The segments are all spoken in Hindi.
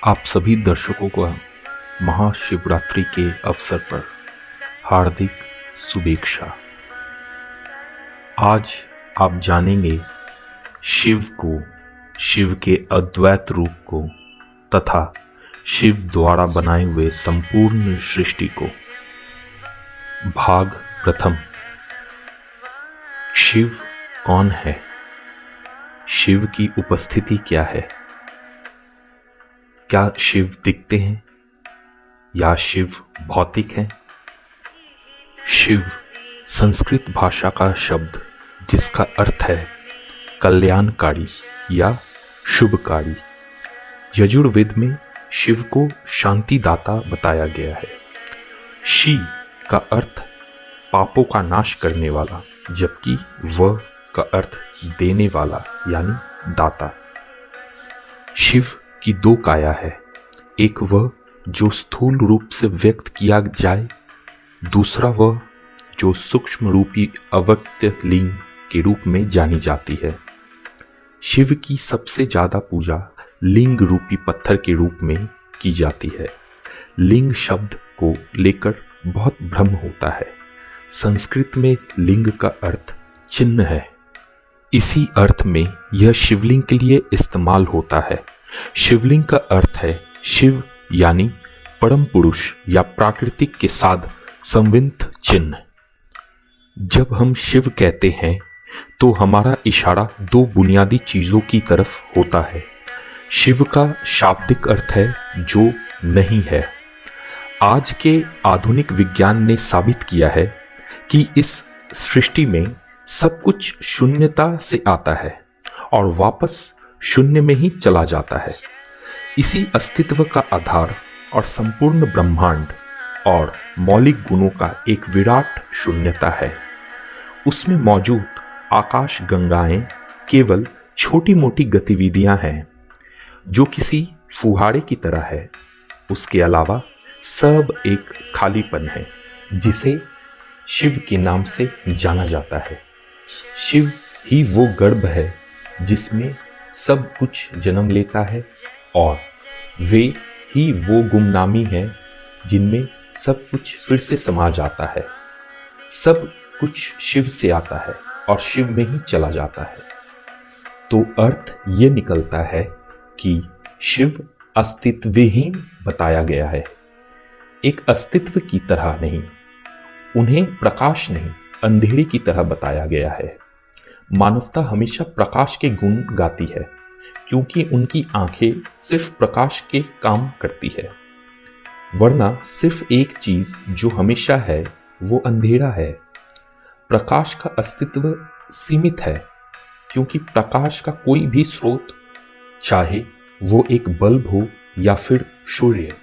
आप सभी दर्शकों को महाशिवरात्रि के अवसर पर हार्दिक शुभेच्छा। आज आप जानेंगे शिव को, शिव के अद्वैत रूप को तथा शिव द्वारा बनाए हुए संपूर्ण सृष्टि को। भाग प्रथम, शिव कौन है? शिव की उपस्थिति क्या है? क्या शिव दिखते हैं या शिव भौतिक हैं? शिव संस्कृत भाषा का शब्द जिसका अर्थ है कल्याणकारी या शुभकारी। यजुर्वेद में शिव को शांतिदाता बताया गया है। शी का अर्थ पापों का नाश करने वाला, जबकि व का अर्थ देने वाला यानी दाता। शिव की दो काया है, एक वह जो स्थूल रूप से व्यक्त किया जाए, दूसरा वह जो सूक्ष्म रूपी अव्यक्त लिंग के रूप में जानी जाती है। शिव की सबसे ज्यादा पूजा लिंग रूपी पत्थर के रूप में की जाती है। लिंग शब्द को लेकर बहुत भ्रम होता है। संस्कृत में लिंग का अर्थ चिन्ह है। इसी अर्थ में यह शिवलिंग के लिए इस्तेमाल होता है। शिवलिंग का अर्थ है शिव यानी परम पुरुष या प्राकृतिक के साथ संवित चिन्ह। जब हम शिव कहते हैं तो हमारा इशारा दो बुनियादी चीजों की तरफ होता है। शिव का शाब्दिक अर्थ है जो नहीं है। आज के आधुनिक विज्ञान ने साबित किया है कि इस सृष्टि में सब कुछ शून्यता से आता है और वापस शून्य में ही चला जाता है। इसी अस्तित्व का आधार और संपूर्ण ब्रह्मांड और मौलिक गुणों का एक विराट शून्यता है। उसमें मौजूद आकाश गंगाएं केवल छोटी मोटी गतिविधियां हैं जो किसी फुहारे की तरह है। उसके अलावा सब एक खालीपन है जिसे शिव के नाम से जाना जाता है। शिव ही वो गर्भ है जिसमें सब कुछ जन्म लेता है और वे ही वो गुमनामी है जिनमें सब कुछ फिर से समा जाता है। सब कुछ शिव से आता है और शिव में ही चला जाता है। तो अर्थ ये निकलता है कि शिव अस्तित्वहीन बताया गया है, एक अस्तित्व की तरह नहीं। उन्हें प्रकाश नहीं, अंधेरे की तरह बताया गया है। मानवता हमेशा प्रकाश के गुण गाती है क्योंकि उनकी आंखें सिर्फ प्रकाश के काम करती है। वरना सिर्फ एक चीज जो हमेशा है वो अंधेरा है। प्रकाश का अस्तित्व सीमित है क्योंकि प्रकाश का कोई भी स्रोत, चाहे वो एक बल्ब हो या फिर सूर्य,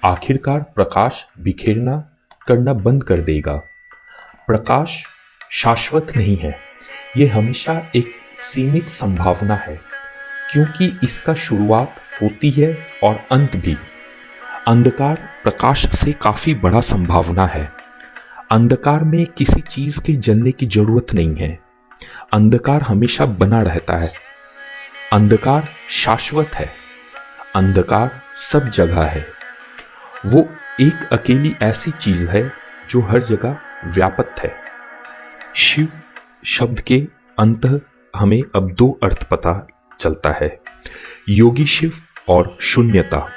आखिरकार प्रकाश बिखेरना करना बंद कर देगा। प्रकाश शाश्वत नहीं है, ये हमेशा एक सीमित संभावना है क्योंकि इसका शुरुआत होती है और अंत भी। अंधकार प्रकाश से काफी बड़ा संभावना है। अंधकार में किसी चीज के जलने की जरूरत नहीं है। अंधकार हमेशा बना रहता है। अंधकार शाश्वत है। अंधकार सब जगह है। वो एक अकेली ऐसी चीज है जो हर जगह व्याप्त है। शिव शब्द के अंत हमें अब दो अर्थ पता चलता है, योगी शिव और शून्यता।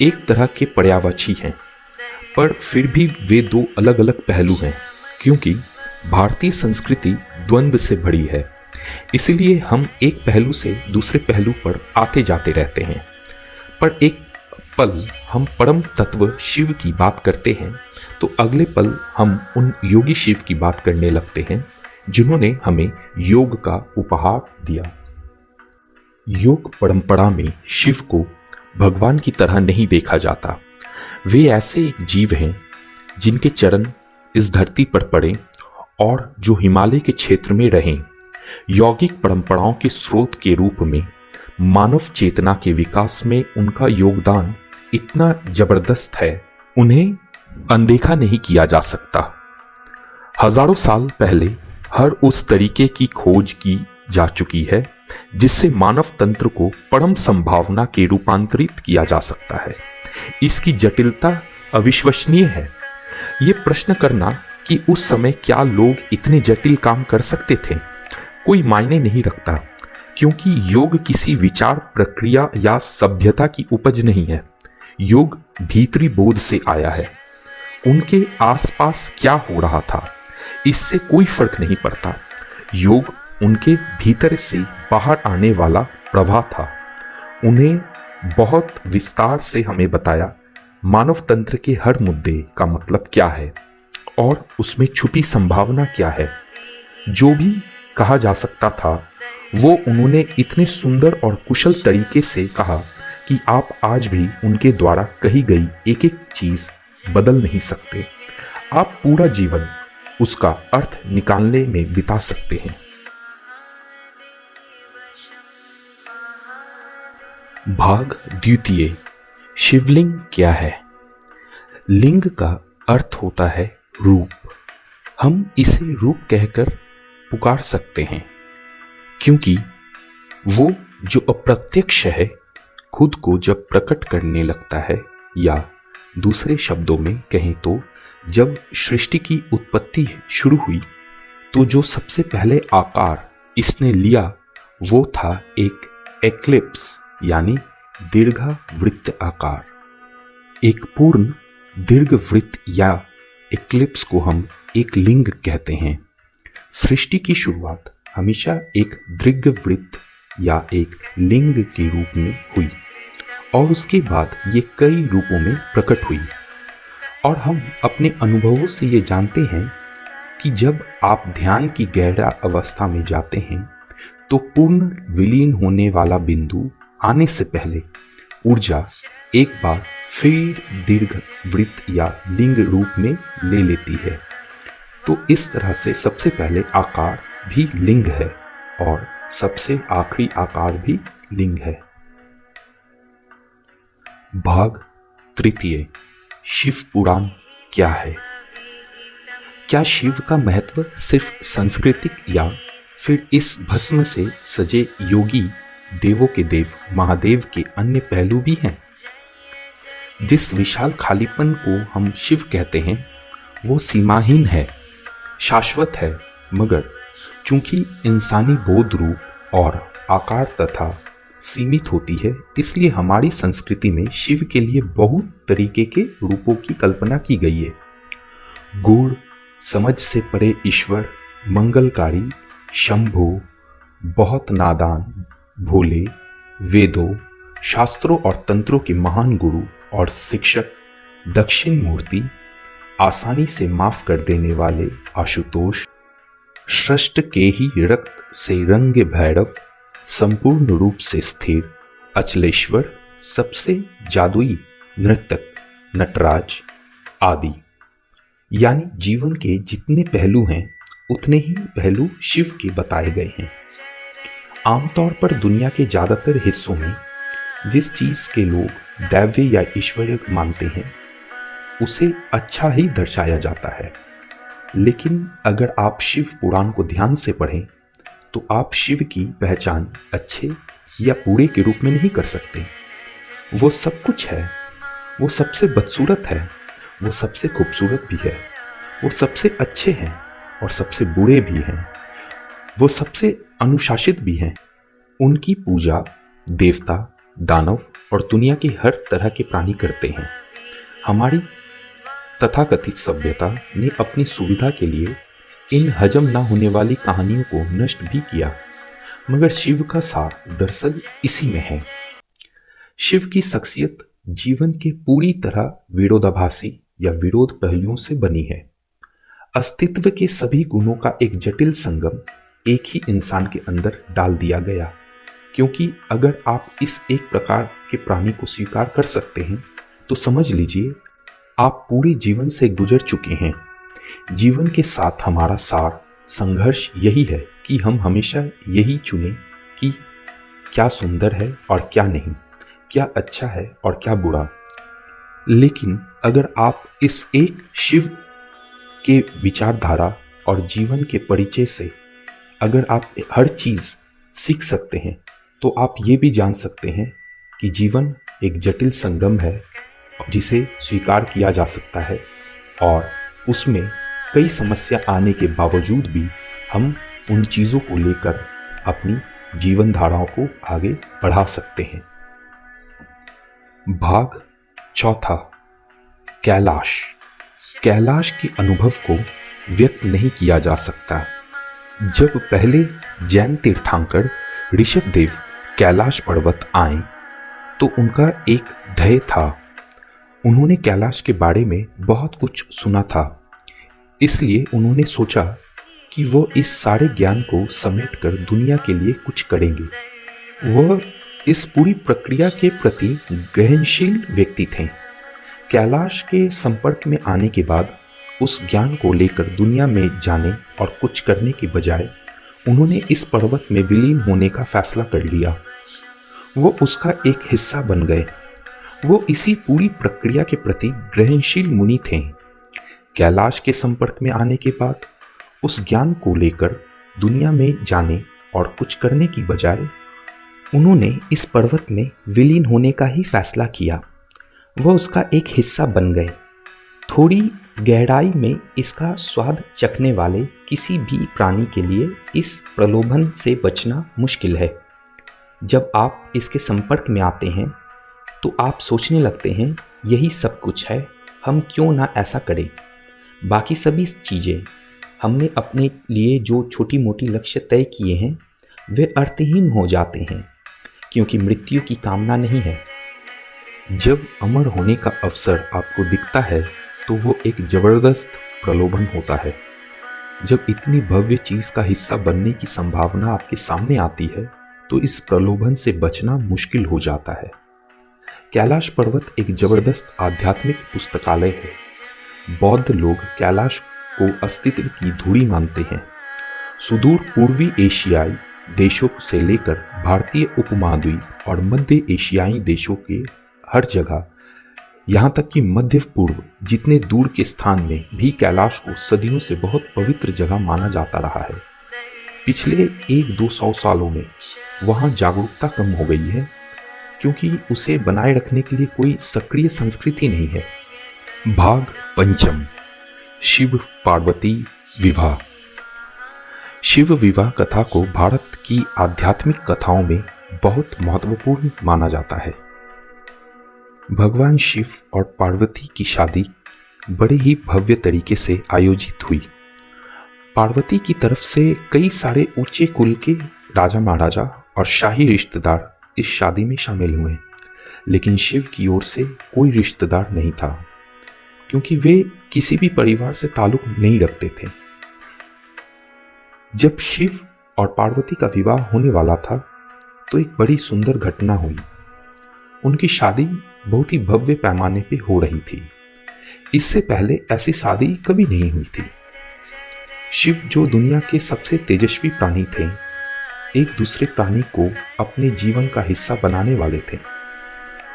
एक तरह के पर्यायवाची हैं, पर फिर भी वे दो अलग अलग पहलू हैं क्योंकि भारतीय संस्कृति द्वंद्व से भरी है। इसलिए हम एक पहलू से दूसरे पहलू पर आते जाते रहते हैं। पर एक पल हम परम तत्व शिव की बात करते हैं तो अगले पल हम उन योगी शिव की बात करने लगते हैं जिन्होंने हमें योग का उपहार दिया। योग परंपरा में शिव को भगवान की तरह नहीं देखा जाता। वे ऐसे एक जीव हैं जिनके चरण इस धरती पर पड़े और जो हिमालय के क्षेत्र में रहें। यौगिक परंपराओं के स्रोत के रूप में मानव चेतना के विकास में उनका योगदान इतना जबरदस्त है, उन्हें अनदेखा नहीं किया जा सकता। हजारों साल पहले हर उस तरीके की खोज की जा चुकी है जिससे मानव तंत्र को परम संभावना के रूपांतरित किया जा सकता है। इसकी जटिलता अविश्वसनीय है। ये प्रश्न करना कि उस समय क्या लोग इतने जटिल काम कर सकते थे कोई मायने नहीं रखता, क्योंकि योग किसी विचार प्रक्रिया या सभ्यता की उपज नहीं है। योग भीतरी बोध से आया है। उनके आसपास क्या हो रहा था इससे कोई फर्क नहीं पड़ता। योग उनके भीतर से बाहर आने वाला प्रवाह था। उन्हें बहुत विस्तार से हमें बताया मानव तंत्र के हर मुद्दे का मतलब क्या है और उसमें छुपी संभावना क्या है। जो भी कहा जा सकता था वो उन्होंने इतने सुंदर और कुशल तरीके से कहा कि आप आज भी उनके द्वारा कही गई एक एक चीज बदल नहीं सकते। आप पूरा जीवन उसका अर्थ निकालने में बिता सकते हैं। भाग द्वितीय, शिवलिंग क्या है। लिंग का अर्थ होता है रूप। हम इसे रूप कहकर पुकार सकते हैं क्योंकि वो जो अप्रत्यक्ष है खुद को जब प्रकट करने लगता है, या दूसरे शब्दों में कहें तो जब सृष्टि की उत्पत्ति शुरू हुई तो जो सबसे पहले आकार इसने लिया वो था एक एक्लिप्स यानी दीर्घवृत्त आकार। एक पूर्ण दीर्घवृत्त या एक्लिप्स को हम एक लिंग कहते हैं। सृष्टि की शुरुआत हमेशा एक दीर्घवृत्त या एक लिंग के रूप में हुई और उसके बाद ये कई रूपों में प्रकट हुई। और हम अपने अनुभवों से ये जानते हैं कि जब आप ध्यान की गहरा अवस्था में जाते हैं तो पूर्ण विलीन होने वाला बिंदु आने से पहले ऊर्जा एक बार फिर दीर्घ वृत्त या लिंग रूप में ले लेती है। तो इस तरह से सबसे पहले आकार भी लिंग है और सबसे आखिरी आकार भी लिंग है। भाग तृतीय, शिव पुराण क्या है। क्या शिव का महत्व सिर्फ सांस्कृतिक या फिर इस भस्म से सजे योगी देवों के देव महादेव के अन्य पहलू भी हैं? जिस विशाल खालीपन को हम शिव कहते हैं वो सीमाहीन है, शाश्वत है, मगर चूंकि इंसानी बोध रूप और आकार तथा सीमित होती है इसलिए हमारी संस्कृति में शिव के लिए बहुत तरीके के रूपों की कल्पना की गई है। गूढ़, समझ से परे ईश्वर, मंगलकारी, शंभु, बहुत नादान, भोले, वेदों, शास्त्रों और तंत्रों के महान गुरु और शिक्षक, दक्षिण मूर्ति, आसानी से माफ कर देने वाले आशुतोष, सृष्ट के ही रक्त से रंगे भैरव, संपूर्ण रूप से स्थिर अचलेश्वर, सबसे जादुई नर्तक नटराज आदि। यानी जीवन के जितने पहलू हैं उतने ही पहलू शिव के बताए गए हैं। आमतौर पर दुनिया के ज्यादातर हिस्सों में जिस चीज के लोग दैव्य या ईश्वरीय मानते हैं उसे अच्छा ही दर्शाया जाता है। लेकिन अगर आप शिव पुराण को ध्यान से पढ़ें तो आप शिव की पहचान अच्छे या बुरे के रूप में नहीं कर सकते। वो सब कुछ है, वो सबसे बदसूरत है, वो सबसे खूबसूरत भी है, वो सबसे अच्छे हैं और सबसे बुरे भी हैं, वो सबसे अनुशासित भी हैं। उनकी पूजा देवता, दानव और दुनिया के हर तरह के प्राणी करते हैं। हमारी तथाकथित सभ्यता ने अपनी सुविधा के लिए इन हजम ना होने वाली कहानियों को नष्ट भी किया, मगर शिव का सार दरअसल इसी में है। शिव की शख्सियत जीवन के पूरी तरह विरोधाभासी या विरोध पहलुओं से बनी है। अस्तित्व के सभी गुणों का एक जटिल संगम एक ही इंसान के अंदर डाल दिया गया, क्योंकि अगर आप इस एक प्रकार के प्राणी को स्वीकार कर सकते हैं तो समझ लीजिए आप पूरे जीवन से गुजर चुके हैं। जीवन के साथ हमारा सार संघर्ष यही है कि हम हमेशा यही चुनें कि क्या सुंदर है और क्या नहीं, क्या अच्छा है और क्या बुरा। लेकिन अगर आप इस एक शिव के विचारधारा और जीवन के परिचय से अगर आप हर चीज सीख सकते हैं तो आप ये भी जान सकते हैं कि जीवन एक जटिल संगम है जिसे स्वीकार किया जा सकता है और उसमें कई समस्या आने के बावजूद भी हम उन चीज़ों को लेकर अपनी जीवन धाराओं को आगे बढ़ा सकते हैं। भाग चौथा, कैलाश। कैलाश के अनुभव को व्यक्त नहीं किया जा सकता। जब पहले जैन तीर्थंकर ऋषभदेव कैलाश पर्वत आए तो उनका एक ध्येय था। उन्होंने कैलाश के बारे में बहुत कुछ सुना था, इसलिए उन्होंने सोचा कि वो इस सारे ज्ञान को समेटकर दुनिया के लिए कुछ करेंगे। वह इस पूरी प्रक्रिया के प्रति ग्रहणशील व्यक्ति थे। कैलाश के संपर्क में आने के बाद उस ज्ञान को लेकर दुनिया में जाने और कुछ करने के बजाय उन्होंने इस पर्वत में विलीन होने का फैसला कर लिया। वो उसका एक हिस्सा बन गए। वो इसी पूरी प्रक्रिया के प्रति ग्रहणशील मुनि थे। कैलाश के संपर्क में आने के बाद उस ज्ञान को लेकर दुनिया में जाने और कुछ करने की बजाय उन्होंने इस पर्वत में विलीन होने का ही फैसला किया। वह उसका एक हिस्सा बन गए। थोड़ी गहराई में इसका स्वाद चखने वाले किसी भी प्राणी के लिए इस प्रलोभन से बचना मुश्किल है। जब आप इसके संपर्क में आते हैं तो आप सोचने लगते हैं यही सब कुछ है, हम क्यों ना ऐसा करें। बाकी सभी चीज़ें, हमने अपने लिए जो छोटी मोटी लक्ष्य तय किए हैं वे अर्थहीन हो जाते हैं क्योंकि मृत्यु की कामना नहीं है। जब अमर होने का अवसर आपको दिखता है तो वो एक ज़बरदस्त प्रलोभन होता है। जब इतनी भव्य चीज़ का हिस्सा बनने की संभावना आपके सामने आती है तो इस प्रलोभन से बचना मुश्किल हो जाता है। कैलाश पर्वत एक ज़बरदस्त आध्यात्मिक पुस्तकालय है। बौद्ध लोग कैलाश को अस्तित्व की धूड़ी मानते हैं। सुदूर पूर्वी एशियाई देशों से लेकर भारतीय उपमहाद्वीप और मध्य एशियाई देशों के हर जगह, यहाँ तक कि मध्य पूर्व जितने दूर के स्थान में भी कैलाश को सदियों से बहुत पवित्र जगह माना जाता रहा है। पिछले 100-200 सालों में वहाँ जागरूकता कम हो गई है क्योंकि उसे बनाए रखने के लिए कोई सक्रिय संस्कृति नहीं है। भाग पंचम, शिव पार्वती विवाह। शिव विवाह कथा को भारत की आध्यात्मिक कथाओं में बहुत महत्वपूर्ण माना जाता है। भगवान शिव और पार्वती की शादी बड़े ही भव्य तरीके से आयोजित हुई। पार्वती की तरफ से कई सारे ऊंचे कुल के राजा महाराजा और शाही रिश्तेदार इस शादी में शामिल हुए, लेकिन शिव की ओर से कोई रिश्तेदार नहीं था क्योंकि वे किसी भी परिवार से ताल्लुक नहीं रखते थे। जब शिव और पार्वती का विवाह होने वाला था तो एक बड़ी सुंदर घटना हुई। उनकी शादी बहुत ही भव्य पैमाने पे हो रही थी। इससे पहले ऐसी शादी कभी नहीं हुई थी। शिव, जो दुनिया के सबसे तेजस्वी प्राणी थे, एक दूसरे प्राणी को अपने जीवन का हिस्सा बनाने वाले थे।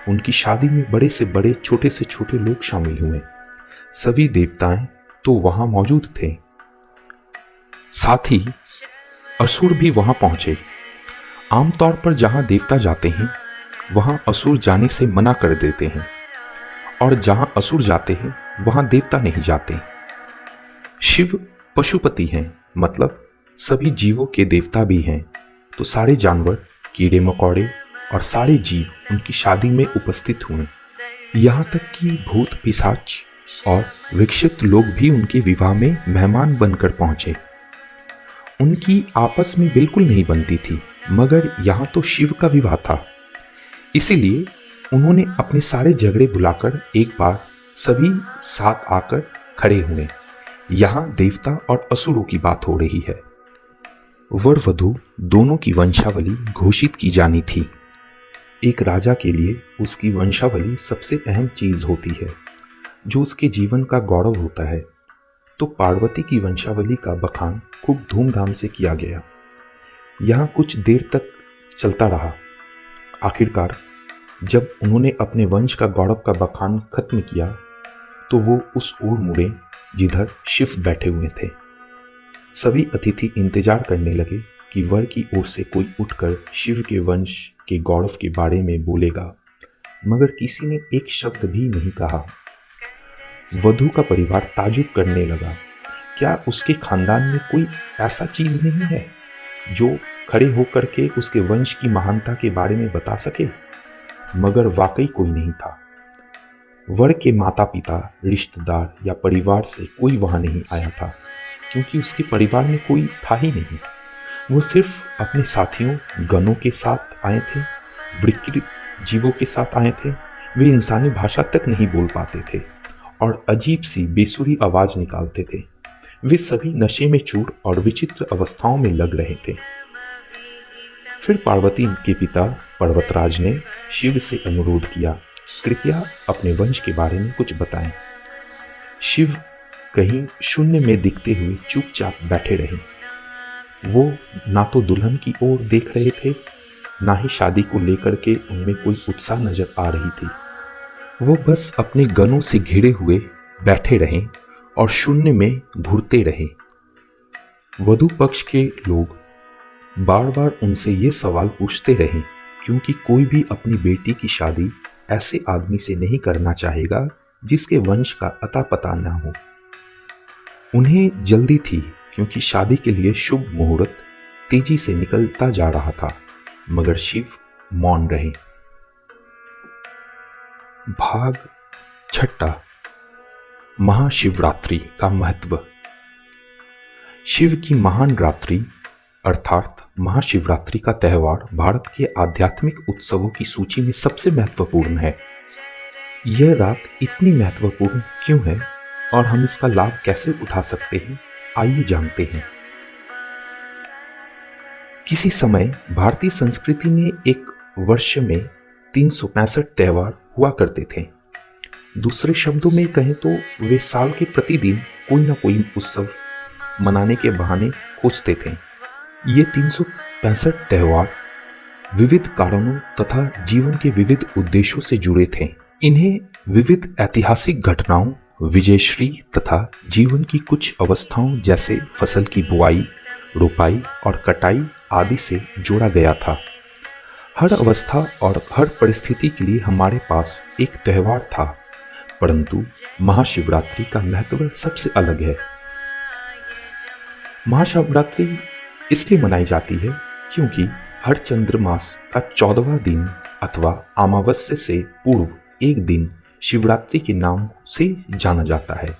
उनकी शादी में बड़े से बड़े, छोटे से छोटे लोग शामिल हुए। सभी देवताएं तो वहां मौजूद थे, साथ ही असुर भी वहां पहुंचे। आमतौर पर जहां देवता जाते हैं वहां असुर जाने से मना कर देते हैं और जहां असुर जाते हैं वहां देवता नहीं जाते। शिव पशुपति हैं, मतलब सभी जीवों के देवता भी हैं, तो सारे जानवर, कीड़े मकोड़े और सारे जीव उनकी शादी में उपस्थित हुए। यहाँ तक कि भूत, पिशाच और विकसित लोग भी उनके विवाह में मेहमान बनकर पहुंचे। उनकी आपस में बिल्कुल नहीं बनती थी, मगर यहाँ तो शिव का विवाह था, इसीलिए उन्होंने अपने सारे झगड़े बुलाकर एक बार सभी साथ आकर खड़े हुए। यहाँ देवता और असुरों की बात हो रही है। वर वधू दोनों की वंशावली घोषित की जानी थी। एक राजा के लिए उसकी वंशावली सबसे अहम चीज होती है, जो उसके जीवन का गौरव होता है। तो पार्वती की वंशावली का बखान खूब धूमधाम से किया गया। यहाँ कुछ देर तक चलता रहा। आखिरकार जब उन्होंने अपने वंश का गौरव का बखान खत्म किया तो वो उस ओर मुड़े जिधर शिव बैठे हुए थे। सभी अतिथि इंतजार करने लगे कि वर की ओर से कोई उठकर शिव के वंश के गौरव के बारे में बोलेगा, मगर किसी ने एक शब्द भी नहीं कहा। वधू का परिवार ताजुब करने लगा। क्या उसके खानदान में कोई ऐसा चीज नहीं है जो खड़े होकर के उसके वंश की महानता के बारे में बता सके? मगर वाकई कोई नहीं था। वर के माता पिता, रिश्तेदार या परिवार से कोई वहां नहीं आया था, क्योंकि उसके परिवार में कोई था ही नहीं। वो सिर्फ अपने साथियों गणों के साथ आए थे, विकृत जीवों के साथ आए थे। वे इंसानी भाषा तक नहीं बोल पाते थे और अजीब सी बेसुरी आवाज निकालते थे। वे सभी नशे में चूर और विचित्र अवस्थाओं में लग रहे थे। फिर पार्वती के पिता पर्वतराज ने शिव से अनुरोध किया, कृपया अपने वंश के बारे में कुछ बताएं। शिव कहीं शून्य में दिखते हुए चुपचाप बैठे रहे। वो ना तो दुल्हन की ओर देख रहे थे, ना ही शादी को लेकर के उनमें कोई उत्साह नजर आ रही थी। वो बस अपने गणों से घिरे हुए बैठे रहे और शून्य में घूरते रहे। वधू पक्ष के लोग बार बार उनसे ये सवाल पूछते रहे, क्योंकि कोई भी अपनी बेटी की शादी ऐसे आदमी से नहीं करना चाहेगा जिसके वंश का अता पता न हो। उन्हें जल्दी थी, क्योंकि शादी के लिए शुभ मुहूर्त तेजी से निकलता जा रहा था, मगर शिव मौन रहे। भाग 6, महाशिवरात्रि का महत्व। शिव की महान रात्रि अर्थात महाशिवरात्रि का त्यौहार भारत के आध्यात्मिक उत्सवों की सूची में सबसे महत्वपूर्ण है। यह रात इतनी महत्वपूर्ण क्यों है और हम इसका लाभ कैसे उठा सकते हैं, आइए जानते हैं। किसी समय भारतीय संस्कृति में एक वर्ष में 365 त्यौहार हुआ करते थे। दूसरे शब्दों में कहें तो वे साल के प्रतिदिन कोई ना कोई उत्सव मनाने के बहाने खोजते थे। ये 365 त्यौहार विविध कारणों तथा जीवन के विविध उद्देश्यों से जुड़े थे। इन्हें विविध ऐतिहासिक घटनाओं, विजयश्री तथा जीवन की कुछ अवस्थाओं जैसे फसल की बुआई, रोपाई और कटाई आदि से जोड़ा गया था। हर अवस्था और हर परिस्थिति के लिए हमारे पास एक त्यौहार था, परंतु महाशिवरात्रि का महत्व सबसे अलग है। महाशिवरात्रि इसलिए मनाई जाती है क्योंकि हर चंद्रमास का 14वां दिन अथवा अमावस्या से पूर्व एक दिन शिवरात्रि के नाम से जाना जाता है।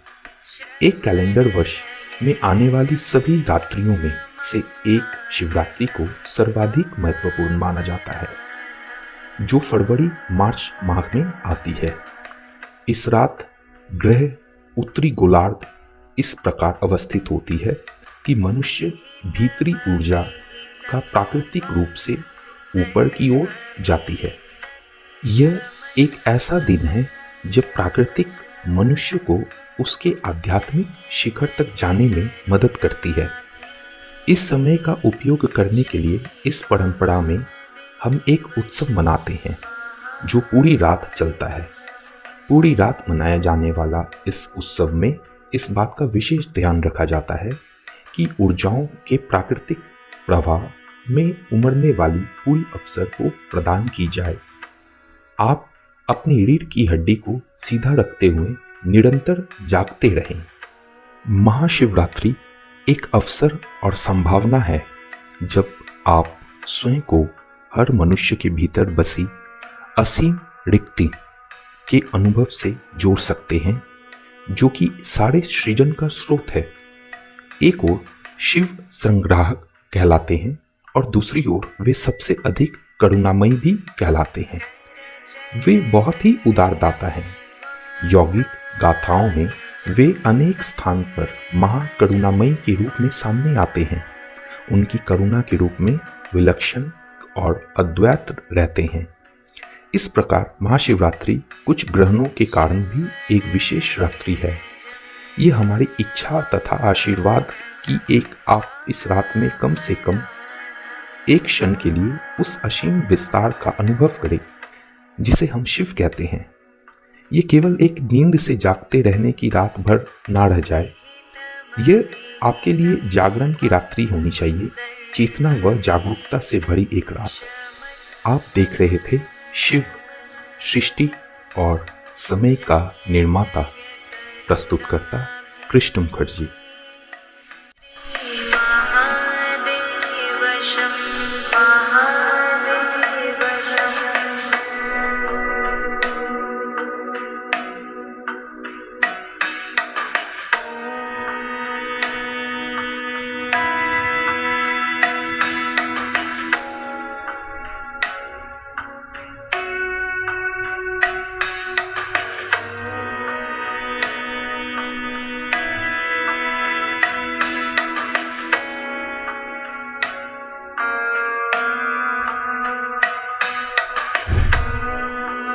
एक कैलेंडर वर्ष में आने वाली सभी रात्रियों में से एक शिवरात्रि को सर्वाधिक महत्वपूर्ण माना जाता है, जो फरवरी मार्च माह में आती है। इस रात ग्रह उत्तरी गोलार्ध इस प्रकार अवस्थित होती है कि मनुष्य भीतरी ऊर्जा का प्राकृतिक रूप से ऊपर की ओर जाती है। यह एक ऐसा दिन है जब प्राकृतिक मनुष्य को उसके आध्यात्मिक शिखर तक जाने में मदद करती है। इस समय का उपयोग करने के लिए इस परंपरा में हम एक उत्सव मनाते हैं जो पूरी रात चलता है। पूरी रात मनाया जाने वाला इस उत्सव में इस बात का विशेष ध्यान रखा जाता है कि ऊर्जाओं के प्राकृतिक प्रवाह में उमड़ने वाली पूरी अवसर को प्रदान की जाए। आप अपनी रीढ़ की हड्डी को सीधा रखते हुए निरंतर जागते रहें। महाशिवरात्रि एक अवसर और संभावना है जब आप स्वयं को हर मनुष्य के भीतर बसी असीम रिक्ति के अनुभव से जोड़ सकते हैं, जो कि सारे सृजन का स्रोत है। एक ओर शिव संग्राहक कहलाते हैं और दूसरी ओर वे सबसे अधिक करुणामयी भी कहलाते हैं। वे बहुत ही उदारदाता हैं। यौगिक गाथाओं में वे अनेक स्थान पर महाकरुणामयी के रूप में सामने आते हैं। उनकी करुणा के रूप में विलक्षण और अद्वैत रहते हैं। इस प्रकार महाशिवरात्रि कुछ ग्रहणों के कारण भी एक विशेष रात्रि है। ये हमारी इच्छा तथा आशीर्वाद की एक आप इस रात में कम से कम एक क्षण के लिए उस असीम विस्तार का अनुभव करें जिसे हम शिव कहते हैं। ये केवल एक नींद से जागते रहने की रात भर ना रह जाए। यह आपके लिए जागरण की रात्रि होनी चाहिए, चेतना व जागरूकता से भरी एक रात। आप देख रहे थे शिव, सृष्टि और समय का निर्माता, प्रस्तुतकर्ता कृष्ण मुखर्जी।